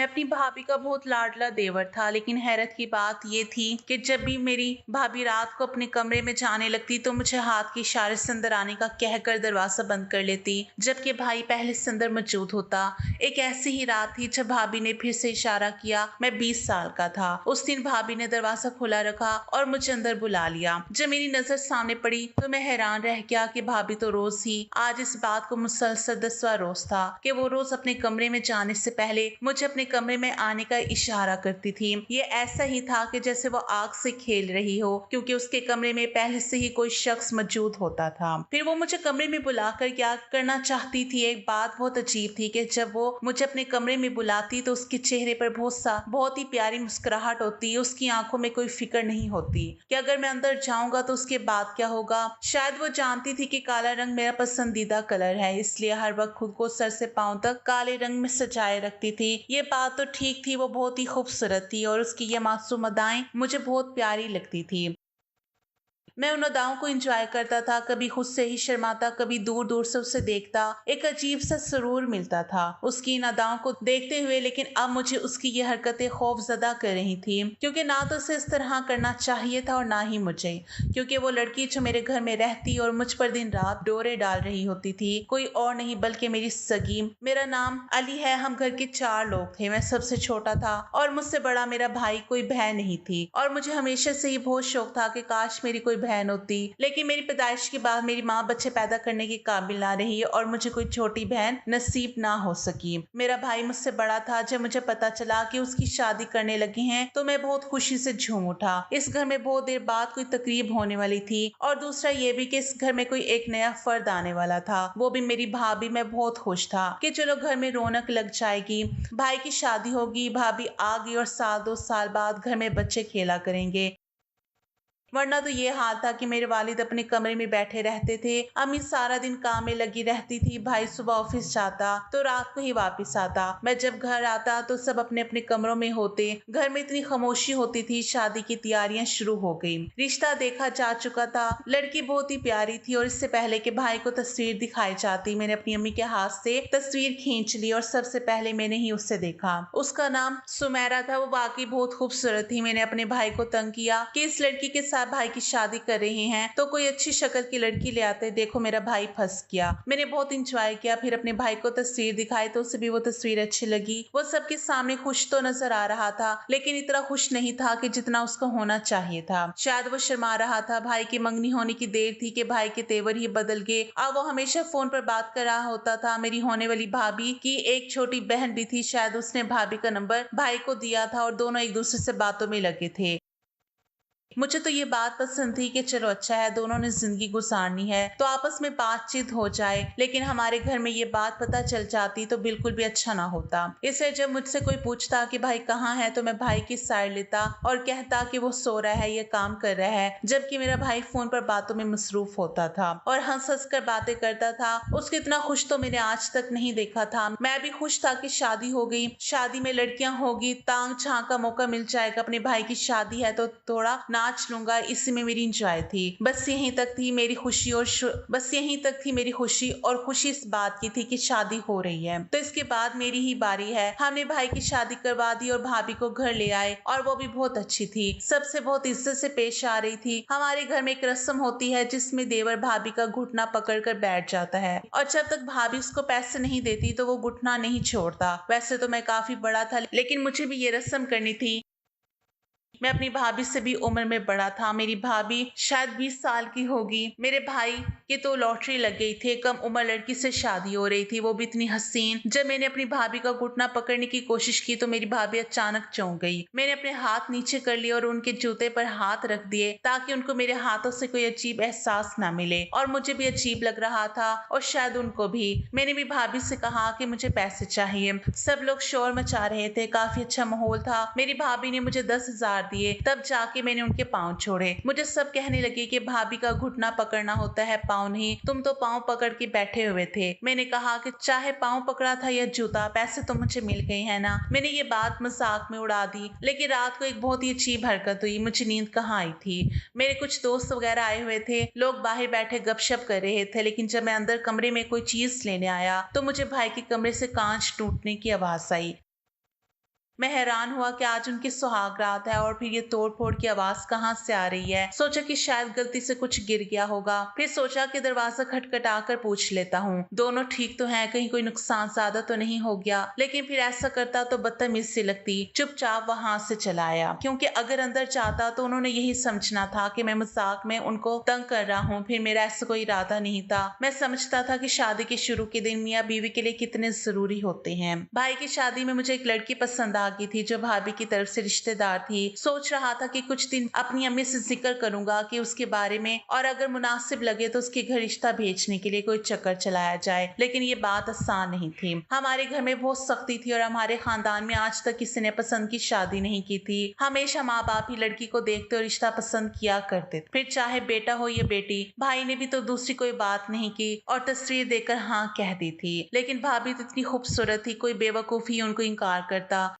अपनी भाभी का बहुत लाडला देवर था, लेकिन हैरत की बात ये थी कि जब भी मेरी भाभी रात को अपने कमरे में जाने लगती तो मुझे हाथ के इशारे से अंदर आने का कहकर दरवाजा बंद कर लेती, जबकि भाई पहले से अंदर मौजूद होता। एक ऐसी ही रात थी जब भाभी ने फिर से इशारा किया। मैं 20 साल का था। उस दिन भाभी ने दरवाजा खुला रखा और मुझे अंदर बुला लिया। जब मेरी नजर सामने पड़ी तो मैं हैरान रह गया कि भाभी तो रोज ही आज इस बात को मुसलसल 10वां रोज था कि वो रोज अपने कमरे में जाने से पहले मुझे अपने कमरे में आने का इशारा करती थी। ये ऐसा ही था कि जैसे वो आग से खेल रही हो, क्योंकि उसके कमरे में पहले से ही कोई शख्स मौजूद होता था। फिर वो मुझे कमरे में बुलाकर क्या करना चाहती थी। एक बात बहुत अजीब थी कि जब वो मुझे अपने कमरे में बुलाती तो उसके चेहरे पर बहुत ही प्यारी मुस्कुराहट होती। उसकी आंखों में कोई फिक्र नहीं होती कि अगर मैं अंदर जाऊंगा तो उसके बाद क्या होगा। शायद वो जानती थी कि काला रंग मेरा पसंदीदा कलर है, इसलिए हर वक्त खुद को सर से पांव तक काले रंग में सजाए रखती थी। ये बात तो ठीक थी, वो बहुत ही खूबसूरत थी और उसकी ये मासूम अदाएं मुझे बहुत प्यारी लगती थी। मैं उन अदाओं को एंजॉय करता था, कभी खुद से ही शर्माता, कभी दूर दूर से उसे देखता। एक अजीब सा सुरूर मिलता था उसकी इन अदाओं को देखते हुए, लेकिन अब मुझे उसकी ये हरकतें खौफजदा कर रही थी, क्योंकि ना तो उसे इस तरह करना चाहिए था और ना ही मुझे, क्योंकि वो लड़की जो मेरे घर में रहती और मुझ पर दिन रात डोरे डाल रही होती थी कोई और नहीं बल्कि मेरी सगी। मेरा नाम अली है। हम घर के 4 लोग थे। मैं सबसे छोटा था और मुझसे बड़ा मेरा भाई, कोई बहन नहीं थी। और मुझे हमेशा से ही बहुत शौक था कि काश मेरी कोई बहन होती, लेकिन मेरी पैदाइश के बाद मेरी माँ बच्चे पैदा करने के काबिल ना रही और मुझे कोई छोटी बहन नसीब ना हो सकी। मेरा भाई मुझसे बड़ा था। जब मुझे पता चला कि उसकी शादी करने लगे हैं तो मैं बहुत खुशी से झूम उठा। इस घर में बहुत देर बाद कोई तकरीब होने वाली थी और दूसरा ये भी कि इस घर में कोई एक नया फर्द आने वाला था, वो भी मेरी भाभी। मैं बहुत खुश था कि चलो घर में रौनक लग जाएगी, भाई की शादी होगी, भाभी आ गई और साल 2 साल बाद घर में बच्चे खेला करेंगे। वरना तो ये हाल था कि मेरे वालिद अपने कमरे में बैठे रहते थे, अम्मी सारा दिन काम में लगी रहती थी, भाई सुबह ऑफिस जाता तो रात को ही वापस आता। मैं जब घर आता तो सब अपने अपने कमरों में होते। घर में इतनी खामोशी होती थी। शादी की तैयारियां शुरू हो गई। रिश्ता देखा जा चुका था। लड़की बहुत ही प्यारी थी और इससे पहले कि भाई को तस्वीर दिखाई जाती, मैंने अपनी अम्मी के हाथ से तस्वीर खींच ली और सबसे पहले मैंने ही उससे देखा। उसका नाम सुमेरा था। वो वाकई बहुत खूबसूरत थी। मैंने अपने भाई को तंग किया कि इस लड़की के साथ भाई की शादी कर रहे हैं तो कोई अच्छी शक्ल की लड़की ले आते। देखो मेरा भाई फंस गया। मैंने बहुत इंजॉय किया। फिर अपने भाई को तस्वीर दिखाई तो उसे भी वो तस्वीर अच्छी लगी। वो सबके सामने खुश तो नजर आ रहा था, लेकिन इतना खुश नहीं था कि जितना उसको होना चाहिए था। शायद वो शर्मा रहा था। भाई की मंगनी होने की देर थी कि भाई के तेवर ही बदल गए। अब वो हमेशा फोन पर बात कर रहा होता था। मेरी होने वाली भाभी की एक छोटी बहन भी थी, शायद उसने भाभी का नंबर भाई को दिया था और दोनों एक दूसरे से बातों में लगे थे। मुझे तो ये बात पसंद थी कि चलो अच्छा है, दोनों ने जिंदगी गुजारनी है तो आपस में बातचीत हो जाए, लेकिन हमारे घर में ये बात पता चल जाती तो बिल्कुल भी अच्छा ना होता। इसलिए जब मुझसे कोई पूछता कि भाई कहाँ है तो मैं भाई की साइड लेता और कहता कि वो सो रहा है, ये काम कर रहा है, जबकि मेरा भाई फोन पर बातों में मसरूफ होता था और हंस हंस कर बातें करता था। उसको इतना खुश तो मैंने आज तक नहीं देखा था। मैं भी खुश था कि शादी हो गई, शादी में लड़कियां होगी, तांग झांक का मौका मिल जाएगा। अपने भाई की शादी है तो थोड़ा नाच लूंगा, इसी में मेरी इंजॉय थी। बस यहीं तक थी मेरी खुशी और खुशी इस बात की थी कि शादी हो रही है तो इसके बाद मेरी ही बारी है। हमने भाई की शादी करवा दी और भाभी को घर ले आए और वो भी बहुत अच्छी थी, सबसे बहुत इज्जत से पेश आ रही थी। हमारे घर में एक रस्म होती है जिसमें देवर भाभी का घुटना पकड़ कर बैठ जाता है और जब तक भाभी उसको पैसे नहीं देती तो वो घुटना नहीं छोड़ता। वैसे तो मैं काफी बड़ा था, लेकिन मुझे भी ये रस्म करनी थी। मैं अपनी भाभी से भी उम्र में बड़ा था। मेरी भाभी शायद 20 साल की होगी। मेरे भाई की तो लॉटरी लग गई थी, कम उम्र लड़की से शादी हो रही थी, वो भी इतनी हसीन। जब मैंने अपनी भाभी का घुटना पकड़ने की कोशिश की तो मेरी भाभी अचानक चौंक गई। मैंने अपने हाथ नीचे कर लिए और उनके जूते पर हाथ रख दिए ताकि उनको मेरे हाथों से कोई अजीब एहसास ना मिले, और मुझे भी अजीब लग रहा था और शायद उनको भी। मैंने भी भाभी से कहा कि मुझे पैसे चाहिए। सब लोग शोर मचा रहे थे, काफी अच्छा माहौल था। मेरी भाभी ने मुझे 10,000 दिए, तब जाके मैंने उनके पाँव छोड़े। मुझे सब कहने लगे कि भाभी का घुटना पकड़ना होता है, पाँव नहीं। तुम तो पाँव पकड़ के बैठे हुए थे। मैंने कहा कि चाहे पाँव पकड़ा था या जूता, पैसे तो मुझे मिल गए हैं ना। मैंने ये बात मजाक में उड़ा दी, लेकिन रात को एक बहुत ही अजीब हरकत हुई। मुझे नींद कहाँ आई थी। मेरे कुछ दोस्त वगैरह आए हुए थे, लोग बाहर बैठे गपशप कर रहे थे, लेकिन जब मैं अंदर कमरे में कोई चीज लेने आया तो मुझे भाई के कमरे से कांच टूटने की आवाज आई। मैं हैरान हुआ कि आज उनकी सुहाग रात है और फिर ये तोड़ फोड़ की आवाज कहाँ से आ रही है। सोचा कि शायद गलती से कुछ गिर गया होगा। फिर सोचा कि दरवाजा खटखटा कर पूछ लेता हूँ दोनों ठीक तो हैं, कहीं कोई नुकसान ज्यादा तो नहीं हो गया। लेकिन फिर ऐसा करता तो बदतमीज सी लगती। चुपचाप वहां से चला आया, क्योंकि अगर अंदर जाता तो उन्होंने यही समझना था कि मैं मजाक में उनको तंग कर रहा हूँ। फिर मेरा ऐसा कोई इरादा नहीं था। मैं समझता था कि शादी के शुरू के दिन मियाँ बीवी के लिए कितने जरूरी होते हैं। भाई की शादी में मुझे एक लड़की पसंद आ गई थी जो भाभी की तरफ से रिश्तेदार थी। सोच रहा था कि कुछ दिन अपनी अम्मी से जिक्र करूंगा कि उसके बारे में, और अगर मुनासिब लगे तो उसके घर रिश्ता भेजने के लिए कोई चक्कर चलाया जाए। लेकिन ये बात आसान नहीं थी। हमारे घर में बहुत सख्ती थी और हमारे खानदान में आज तक किसी ने पसंद की शादी नहीं की थी। हमेशा माँ बाप ही लड़की को देखते और रिश्ता पसंद किया करते, फिर चाहे बेटा हो या बेटी। भाई ने भी तो दूसरी कोई बात नहीं की और तस्वीर देकर हाँ कह दी थी। लेकिन भाभी तो इतनी खूबसूरत थी, कोई बेवकूफी उनको इनकार करता।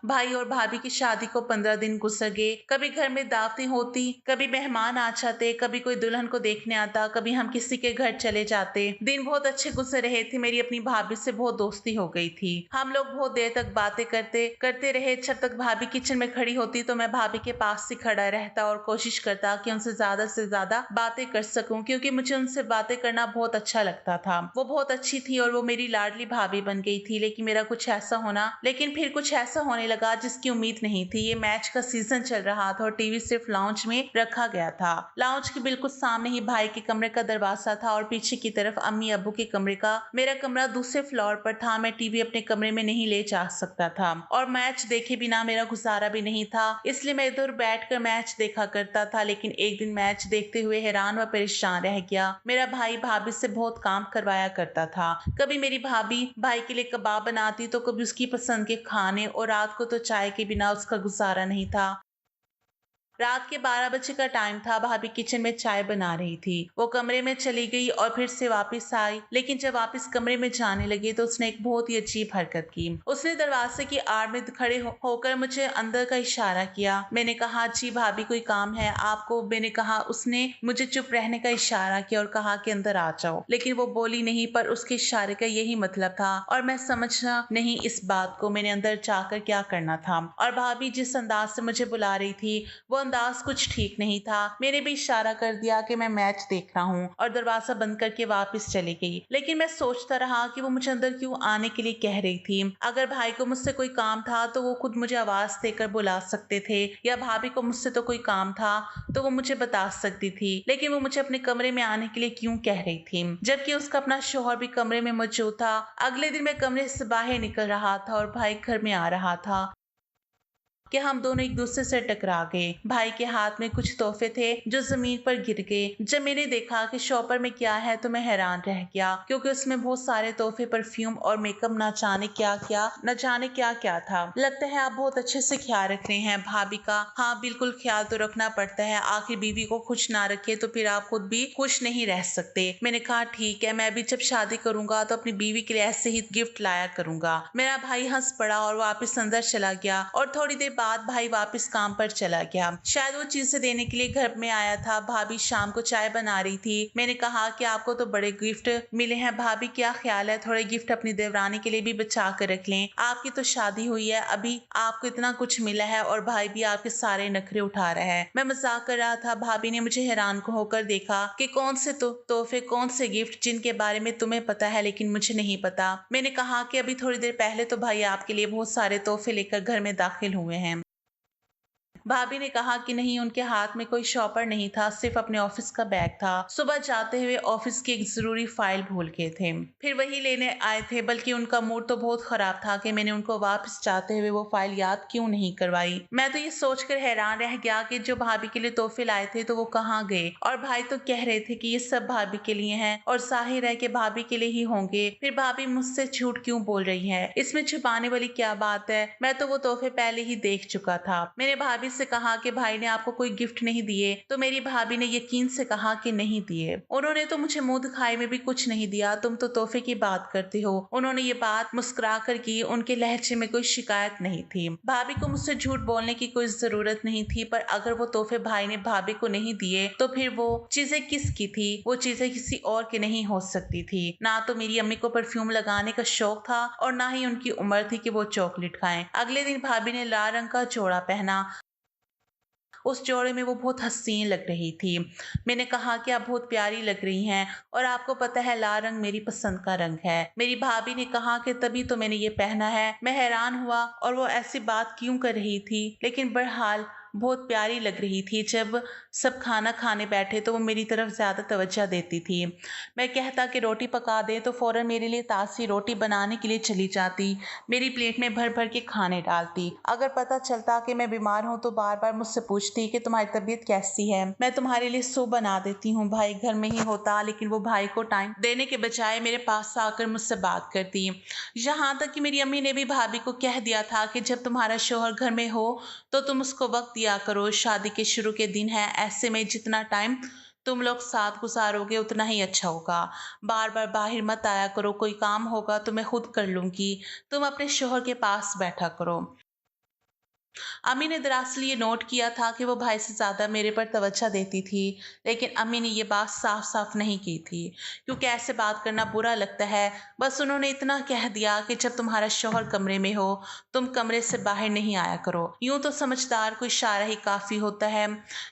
भाई और भाभी की शादी को 15 दिन गुजर गए। कभी घर में दावतें होती, कभी मेहमान आ जाते, कभी कोई दुल्हन को देखने आता, कभी हम किसी के घर चले जाते। दिन बहुत अच्छे गुजर रहे थे। मेरी अपनी भाभी से बहुत दोस्ती हो गई थी। हम लोग बहुत देर तक बातें करते करते रहे। जब तक भाभी किचन में खड़ी होती तो मैं भाभी के पास से खड़ा रहता और कोशिश करता कि उनसे से ज्यादा बातें कर सकूं, क्योंकि मुझे उनसे बातें करना बहुत अच्छा लगता था। वो बहुत अच्छी थी और वो मेरी लाडली भाभी बन गई थी। लेकिन फिर कुछ ऐसा होने लगा जिसकी उम्मीद नहीं थी। ये मैच का सीजन चल रहा था और टीवी सिर्फ लाउंज में रखा गया था। लाउंज के बिल्कुल सामने ही भाई के कमरे का दरवाजा था और पीछे की तरफ अम्मी अब्बू के कमरे का। मेरा कमरा दूसरे फ्लोर पर था। मैं टीवी अपने कमरे में नहीं ले जा सकता था और मैच देखे बिना मेरा गुजारा भी नहीं था, इसलिए मैं इधर बैठकर मैच देखा करता था। लेकिन एक दिन मैच देखते हुए हैरान व परेशान रह गया। मेरा भाई भाभी से बहुत काम करवाया करता था। कभी मेरी भाभी भाई के लिए कबाब बनाती तो कभी उसकी पसंद के खाने, और रात को तो चाय के बिना उसका गुजारा नहीं था। रात के 12 बजे का टाइम था। भाभी किचन में चाय बना रही थी। वो कमरे में चली गई और फिर से वापस आई, लेकिन जब वापस कमरे में जाने लगी तो उसने एक बहुत ही अजीब हरकत की। उसने दरवाजे की आड़ में खड़े होकर मुझे अंदर का इशारा किया। मैंने कहा, जी भाभी कोई काम है आपको? मैंने कहा। उसने मुझे चुप रहने का इशारा किया और कहा कि अंदर आ जाओ, लेकिन वो बोली नहीं, पर उसके इशारे का यही मतलब था और मैं समझना नहीं इस बात को मैंने अंदर जाकर क्या करना था। और भाभी जिस अंदाज से मुझे बुला रही थी वो अंदाज कुछ ठीक नहीं था। मैंने भी इशारा कर दिया कि मैं मैच देख रहा हूँ और दरवाजा बंद करके वापस चली गई। लेकिन मैं सोचता रहा कि वो मुझे अंदर क्यों आने के लिए कह रही थी। अगर भाई को मुझसे कोई काम था तो वो खुद मुझे आवाज देकर बुला सकते थे, या भाभी को मुझसे तो कोई काम था तो वो मुझे बता सकती थी। लेकिन वो मुझे अपने कमरे में आने के लिए क्यों कह रही थी, जबकि उसका अपना शोहर भी कमरे में मौजूद था। अगले दिन मैं कमरे से बाहर निकल रहा था और भाई घर में आ रहा था कि हम दोनों एक दूसरे से टकरा गए। भाई के हाथ में कुछ तोहफे थे जो जमीन पर गिर गए। जब मैंने देखा कि शॉपर में क्या है तो मैं हैरान रह गया, क्योंकि उसमें बहुत सारे तोहफे, परफ्यूम और मेकअप, न जाने क्या क्या था। लगता है आप बहुत अच्छे से ख्याल रख रहे हैं भाभी का। हाँ बिल्कुल, ख्याल तो रखना पड़ता है, आखिर बीवी को खुश ना रखे तो फिर आप खुद भी खुश नहीं रह सकते। मैंने कहा ठीक है, मैं भी जब शादी करूंगा तो अपनी बीवी के लिए ऐसे ही गिफ्ट लाया करूंगा। मेरा भाई हंस पड़ा और वापस अंदर चला गया और थोड़ी देर बाद भाई वापस काम पर चला गया। शायद वो चीजें देने के लिए घर में आया था। भाभी शाम को चाय बना रही थी। मैंने कहा कि आपको तो बड़े गिफ्ट मिले हैं भाभी, क्या ख्याल है थोड़े गिफ्ट अपनी देवरानी के लिए भी बचा कर रख लें? आपकी तो शादी हुई है, अभी आपको इतना कुछ मिला है और भाई भी आपके सारे नखरे उठा रहा है। मैं मजाक कर रहा था। भाभी ने मुझे हैरान होकर देखा कि कौन से तोहफे, कौन से गिफ्ट जिनके बारे में तुम्हें पता है लेकिन मुझे नहीं पता। मैंने कहा कि अभी थोड़ी देर पहले तो भाई आपके लिए बहुत सारे तोहफे लेकर घर में दाखिल हुए हैं। भाभी ने कहा कि नहीं, उनके हाथ में कोई शॉपर नहीं था, सिर्फ अपने ऑफिस का बैग था। सुबह जाते हुए ऑफिस की एक जरूरी फाइल भूल गए थे, फिर वही लेने आए थे। बल्कि उनका मूड तो बहुत खराब था कि मैंने उनको वापस जाते हुए वो फाइल याद क्यों नहीं करवाई। मैं तो ये सोचकर हैरान रह गया कि जो भाभी के लिए तोहफे लाए थे तो वो कहाँ गए। और भाई तो कह रहे थे कि ये सब भाभी के लिए हैं और जाहिर है कि भाभी के लिए ही होंगे। फिर भाभी मुझसे झूठ क्यों बोल रही है? इसमें छुपाने वाली क्या बात है? मैं तो वो तोहफे पहले ही देख चुका था। मैंने भाभी से कहा कि भाई ने आपको कोई गिफ्ट नहीं दिए, तो मेरी भाभी ने यकीन से कहा कि नहीं दिए। उन्होंने तो मुझे मुंह दिखाए में भी कुछ नहीं दिया, तुम तो तोहफे की बात करती हो। उन्होंने ये बात मुस्कुरा कर की, उनके लहजे में कोई शिकायत नहीं थी। भाभी को मुझसे झूठ बोलने की कोई जरूरत नहीं थी, पर अगर वो तोहफे भाई ने भाभी को नहीं दिए तो फिर वो चीजें किसकी थी? वो चीजें किसी और की नहीं हो सकती थी। ना तो मेरी अम्मी को परफ्यूम लगाने का शौक था और ना ही उनकी उम्र थी कि वो चॉकलेट खाएं। अगले दिन भाभी ने लाल रंग का जोड़ा पहना। उस जोड़े में वो बहुत हसीन लग रही थी। मैंने कहा कि आप बहुत प्यारी लग रही हैं और आपको पता है लाल रंग मेरी पसंद का रंग है। मेरी भाभी ने कहा कि तभी तो मैंने ये पहना है। मैं हैरान हुआ और वो ऐसी बात क्यों कर रही थी, लेकिन बहरहाल बहुत प्यारी लग रही थी। जब सब खाना खाने बैठे तो वो मेरी तरफ ज्यादा तवज्जो देती थी। मैं कहता कि रोटी पका दे तो फौरन मेरे लिए ताज़ी रोटी बनाने के लिए चली जाती। मेरी प्लेट में भर भर के खाने डालती। अगर पता चलता कि मैं बीमार हूँ तो बार बार मुझसे पूछती कि तुम्हारी तबीयत कैसी है। मैं तुम्हारे लिए सूप बना देती हूँ। भाई घर में ही होता, लेकिन वो भाई को टाइम देने के बजाय मेरे पास आकर मुझसे बात करती। यहाँ तक कि मेरी अम्मी ने भी भाभी को कह दिया था कि जब तुम्हारा शौहर घर में हो तो तुम उसको वक्त दिया करो। शादी के शुरू के दिन है, ऐसे में जितना टाइम तुम लोग साथ गुजारोगे उतना ही अच्छा होगा। बार बार बाहर मत आया करो, कोई काम होगा तो मैं खुद कर लूंगी। तुम अपने शोहर के पास बैठा करो। अम्मी ने दरअसल ये नोट किया था कि वो भाई से ज़्यादा मेरे पर तवज्जो देती थी, लेकिन अम्मी ने ये बात साफ साफ नहीं की थी, क्योंकि ऐसे बात करना बुरा लगता है। बस उन्होंने इतना कह दिया कि जब तुम्हारा शौहर कमरे में हो तुम कमरे से बाहर नहीं आया करो। यूं तो समझदार को इशारा ही काफ़ी होता है,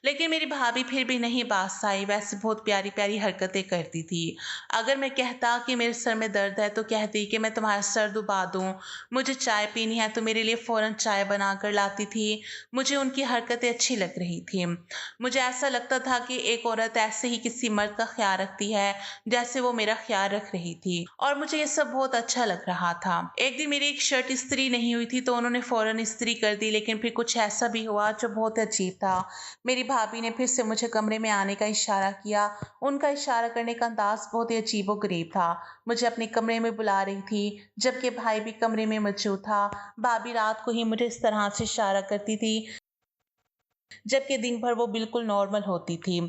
लेकिन मेरी भाभी फिर भी नहीं बात आई। वैसे बहुत प्यारी प्यारी हरकतें करती थी। अगर मैं कहता कि मेरे सर में दर्द है तो कहती कि मैं तुम्हारा सर दुबा दूं। मुझे चाय पीनी है तो मेरे लिए फ़ौरन चाय बना कर लाती थी। मुझे उनकी हरकतें अच्छी लग रही थी। मुझे ऐसा लगता था कि एक औरत ऐसे ही किसी मर्द का ख्याल रखती है जैसे वो मेरा ख्याल रख रही थी, और मुझे ये सब बहुत अच्छा लग रहा था। एक दिन मेरी एक शर्ट इस्त्री नहीं हुई थी तो उन्होंने फ़ौरन इस्त्री कर दी, लेकिन फिर कुछ ऐसा भी हुआ जो बहुत अजीब था। मेरी भाभी ने फिर से मुझे कमरे में आने का इशारा किया। उनका इशारा करने का अंदाज बहुत ही अजीबो-गरीब था। मुझे अपने कमरे में बुला रही थी, जबकि भाई भी कमरे में मौजूद था। भाभी रात को ही मुझे इस तरह से इशारा करती थी, जबकि दिन भर वो बिल्कुल नॉर्मल होती थी।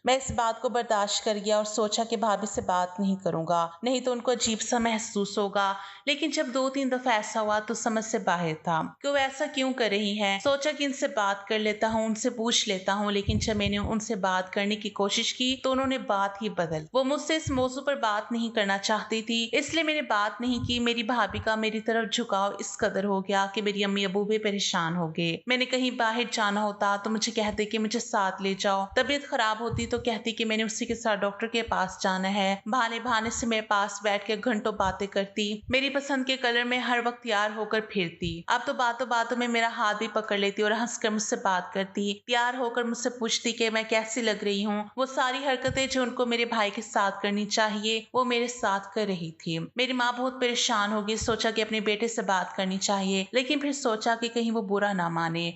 मैं इस बात को बर्दाश्त कर गया और सोचा कि भाभी से बात नहीं करूंगा, नहीं तो उनको अजीब सा महसूस होगा। लेकिन जब 2-3 दफा ऐसा हुआ तो समझ से बाहर था कि वो ऐसा क्यों कर रही है। सोचा कि इनसे बात कर लेता हूँ, उनसे पूछ लेता हूँ, लेकिन जब मैंने उनसे बात करने की कोशिश की तो उन्होंने बात ही बदल। वो मुझसे इस मौजू पर बात नहीं करना चाहती थी, इसलिए मैंने बात नहीं की। मेरी भाभी का मेरी तरफ झुकाव इस कदर हो गया कि मेरी अम्मी अबू भी परेशान हो गए। मैंने कहीं बाहर जाना होता तो मुझे कहते कि मुझे साथ ले जाओ। तबीयत खराब होती तो कहती कि मैंने उसी के साथ डॉक्टर के पास जाना है। बहाने बहाने से मेरे पास बैठ के घंटों बातें करती। मेरी पसंद के कलर में हर वक्त तैयार होकर फिरती। अब तो बातों बातों में मेरा हाथ भी पकड़ लेती और हंसकर मुझसे बात करती। तैयार होकर मुझसे पूछती कि मैं कैसी लग रही हूँ। वो सारी हरकतें जो उनको मेरे भाई के साथ करनी चाहिए वो मेरे साथ कर रही थी। मेरी माँ बहुत परेशान हो गई। सोचा कि अपने बेटे से बात करनी चाहिए, लेकिन फिर सोचा कि कहीं वो बुरा ना माने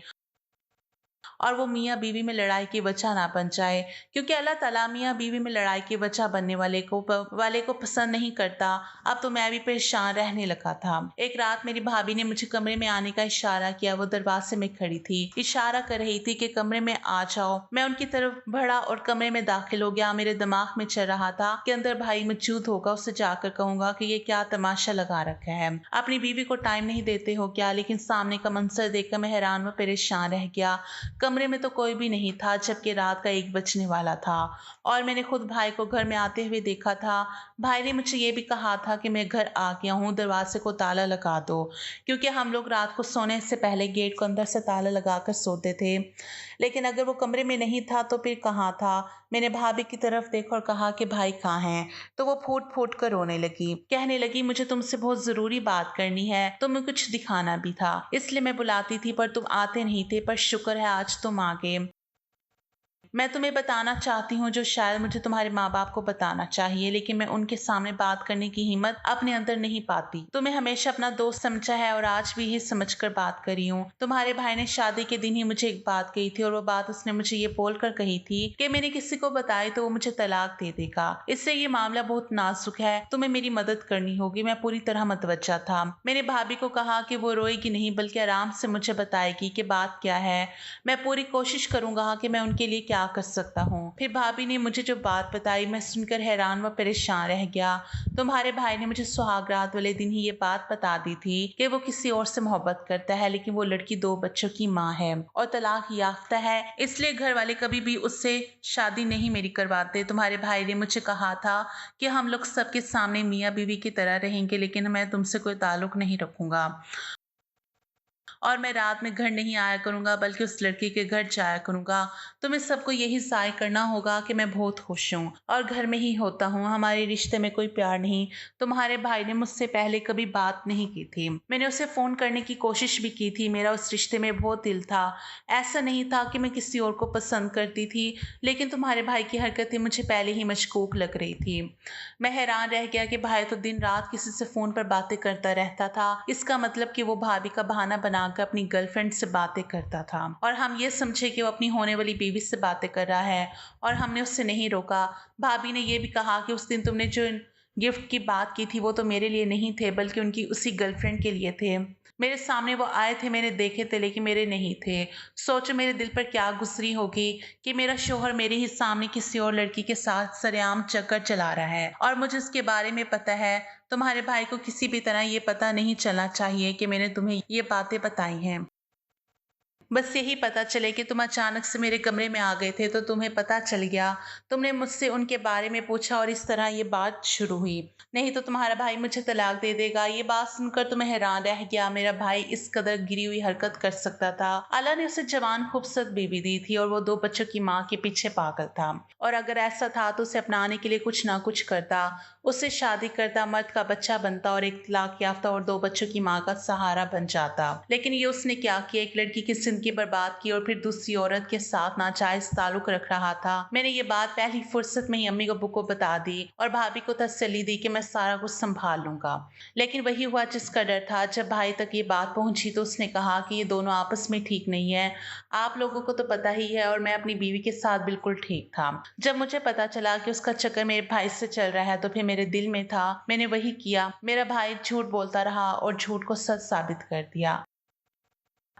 और वो मियाँ बीवी में लड़ाई की वजह ना बन जाए, क्योंकि अल्लाह ताला मियाँ बीवी में लड़ाई की वजह बनने वाले को पसंद नहीं करता। अब तो मैं भी परेशान रहने लगा था। एक रात मेरी भाभी ने मुझे कमरे में आने का इशारा किया। वो दरवाजे में खड़ी थी, इशारा कर रही थी कि कमरे में आ जाओ। मैं उनकी तरफ बढ़ा और कमरे में दाखिल हो गया। मेरे दिमाग में चल रहा था कि अंदर भाई मौजूद होगा, उससे जाकर कहूंगा कि ये क्या तमाशा लगा रखा है, अपनी बीवी को टाइम नहीं देते हो क्या। लेकिन सामने का मंजर देखकर मैं हैरान व परेशान रह गया। कमरे में तो कोई भी नहीं था, जबकि रात का 1 बजने वाला था और मैंने खुद भाई को घर में आते हुए देखा था। भाई ने मुझे ये भी कहा था कि मैं घर आ गया हूँ, दरवाजे को ताला लगा दो, क्योंकि हम लोग रात को सोने से पहले गेट को अंदर से ताला लगाकर सोते थे। लेकिन अगर वो कमरे में नहीं था तो फिर कहाँ था। मैंने भाभी की तरफ देखा और कहा कि भाई कहाँ हैं, तो वो फूट फूट कर रोने लगी। कहने लगी मुझे तुमसे बहुत जरूरी बात करनी है, तुम्हें कुछ दिखाना भी था, इसलिए मैं बुलाती थी पर तुम आते नहीं थे, पर शुक्र है आज तुम आ गए। मैं तुम्हें बताना चाहती हूँ जो शायद मुझे तुम्हारे माँ बाप को बताना चाहिए, लेकिन मैं उनके सामने बात करने की हिम्मत अपने अंदर नहीं पाती। तुम्हें हमेशा अपना दोस्त समझा है और आज भी यही समझकर बात करी हूँ। तुम्हारे भाई ने शादी के दिन ही मुझे एक बात कही थी और वो बात उसने मुझे ये बोलकर कही थी कि मैंने किसी को बताई तो वो मुझे तलाक दे देगा। इससे ये मामला बहुत नाजुक है, तुम्हें मेरी मदद करनी होगी। मैं पूरी तरह मतवज्जा था। मैंने भाभी को कहा कि वो रोएगी नहीं बल्कि आराम से मुझे बताएगी कि बात क्या है। मैं पूरी कोशिश करूंगा कि मैं उनके लिए क्या कर सकता हूँ। फिर भाभी ने मुझे जो बात बताई मैं सुनकर हैरान व परेशान रह गया। तुम्हारे भाई ने मुझे सुहागरात वाले दिन ही ये बात बता दी थी कि वो किसी और से मोहब्बत करता है, लेकिन वो लड़की 2 बच्चों की माँ है और तलाक याफ्ता है, इसलिए घर वाले कभी भी उससे शादी नहीं मेरी करवाते। तुम्हारे भाई ने मुझे कहा था कि हम लोग सबके सामने मियाँ बीवी की तरह रहेंगे, लेकिन मैं तुमसे कोई ताल्लुक नहीं रखूंगा और मैं रात में घर नहीं आया करूंगा बल्कि उस लड़की के घर जाया करूंगा। तुम्हें सबको यही ज़ाहिर करना होगा कि मैं बहुत खुश हूँ और घर में ही होता हूँ। हमारे रिश्ते में कोई प्यार नहीं। तुम्हारे भाई ने मुझसे पहले कभी बात नहीं की थी। मैंने उसे फ़ोन करने की कोशिश भी की थी। मेरा उस रिश्ते में बहुत दिल था। ऐसा नहीं था कि मैं किसी और को पसंद करती थी, लेकिन तुम्हारे भाई की हरकतें मुझे पहले ही मशकूक लग रही थी। मैं हैरान रह गया कि भाई तो दिन रात किसी से फ़ोन पर बातें करता रहता था। इसका मतलब कि वो भाभी का बहाना बनाकर अपनी गर्लफ्रेंड से बातें करता था और हम ये समझे कि वो अपनी होने वाली बीवी से बातें कर रहा है और हमने उससे नहीं रोका। भाभी ने यह भी कहा कि उस दिन तुमने जो गिफ्ट की बात की थी वो तो मेरे लिए नहीं थे बल्कि उनकी उसी गर्लफ्रेंड के लिए थे। मेरे सामने वो आए थे, मैंने देखे थे, लेकिन मेरे नहीं थे। सोचो मेरे दिल पर क्या गुजरी होगी कि मेरा शोहर मेरे ही सामने किसी और लड़की के साथ सरेआम चक्कर चला रहा है और मुझे उसके बारे में पता है। तुम्हारे भाई को किसी भी तरह ये पता नहीं चलना चाहिए कि मैंने तुम्हें ये बातें बताई हैं। बस यही पता चले कि तुम अचानक से मेरे कमरे में आ गए थे तो तुम्हें पता चल गया। तुमने मुझसे उनके बारे में पूछा और इस तरह ये बात शुरू हुई। नहीं तो तुम्हारा भाई मुझे तलाक दे देगा। ये बात सुनकर तुम्हें हैरान रह गया। मेरा भाई इस कदर गिरी हुई हरकत कर सकता था। अल्लाह ने उसे जवान खूबसूरत बीवी दी थी और वो 2 बच्चों की माँ के पीछे पागल था। और अगर ऐसा था तो उसे अपनाने के लिए कुछ ना कुछ करता। उससे शादी करता, मर्द का बच्चा बनता और एक तलाक याफ्ता और 2 बच्चों की माँ का सहारा बन जाता। लेकिन ये उसने क्या किया, एक लड़की की जिंदगी बर्बाद की और फिर दूसरी औरत के साथ नाजायज ताल्लुक रख रहा था। मैंने ये बात पहली फुर्सत में ही अम्मी अब्बू को बता दी और भाभी को तसल्ली दी कि मैं सारा कुछ संभाल लूंगा। लेकिन वही हुआ जिसका डर था। जब भाई तक ये बात पहुंची तो उसने कहा कि ये दोनों आपस में ठीक नहीं है। आप लोगों को तो पता ही है और मैं अपनी बीवी के साथ बिल्कुल ठीक था। जब मुझे पता चला कि उसका चक्कर मेरे भाई से चल रहा है तो फिर मेरे दिल में था, मैंने वही किया। मेरा भाई झूठ बोलता रहा और झूठ को सच साबित कर दिया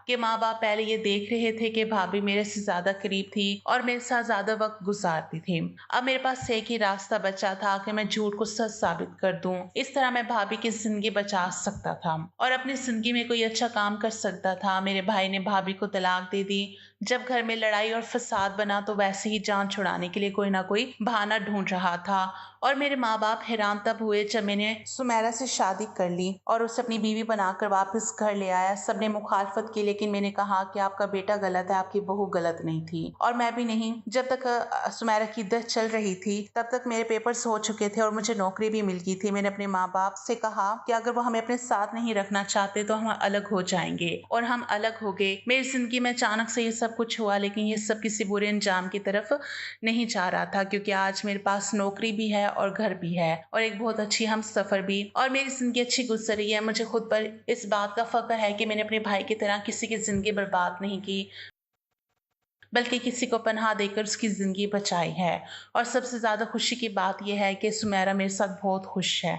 कि माँ बाप पहले ये देख रहे थे कि भाभी मेरे से ज्यादा करीब थी और मेरे साथ ज्यादा वक्त गुजारती थी। अब मेरे पास एक ही रास्ता बचा था कि मैं झूठ को सच साबित कर दूं। इस तरह मैं भाभी की जिंदगी बचा सकता था और अपनी जिंदगी में कोई अच्छा काम कर सकता था। मेरे भाई ने भाभी को तलाक दे दी। जब घर में लड़ाई और फसाद बना तो वैसे ही जान छुड़ाने के लिए कोई ना कोई बहाना ढूंढ रहा था। और मेरे माँ बाप हैरान तब हुए जब मैंने सुमेरा से शादी कर ली और उसे अपनी बीवी बनाकर वापस घर ले आया। सबने मुखालफत की, लेकिन मैंने कहा कि आपका बेटा गलत है, आपकी बहू गलत नहीं थी और मैं भी नहीं। जब तक सुमेरा की इद्दत चल रही थी तब तक मेरे पेपर्स हो चुके थे और मुझे नौकरी भी मिल गई थी। मैंने अपने माँ बाप से कहा कि अगर वो हमें अपने साथ नहीं रखना चाहते तो हम अलग हो जाएंगे और हम अलग हो गए। मेरी जिंदगी में अचानक से ये सब कुछ हुआ, लेकिन ये सब किसी बुरे अंजाम की तरफ नहीं जा रहा था, क्योंकि आज मेरे पास नौकरी भी है और घर भी है और एक बहुत अच्छी हम सफर भी, और मेरी जिंदगी अच्छी गुजर रही है। मुझे खुद पर इस बात का फख्र है कि मैंने अपने भाई की तरह किसी की जिंदगी बर्बाद नहीं की, बल्कि किसी को पनाह देकर उसकी जिंदगी बचाई है। और सबसे ज्यादा खुशी की बात यह है कि सुमेरा मेरे साथ बहुत खुश है।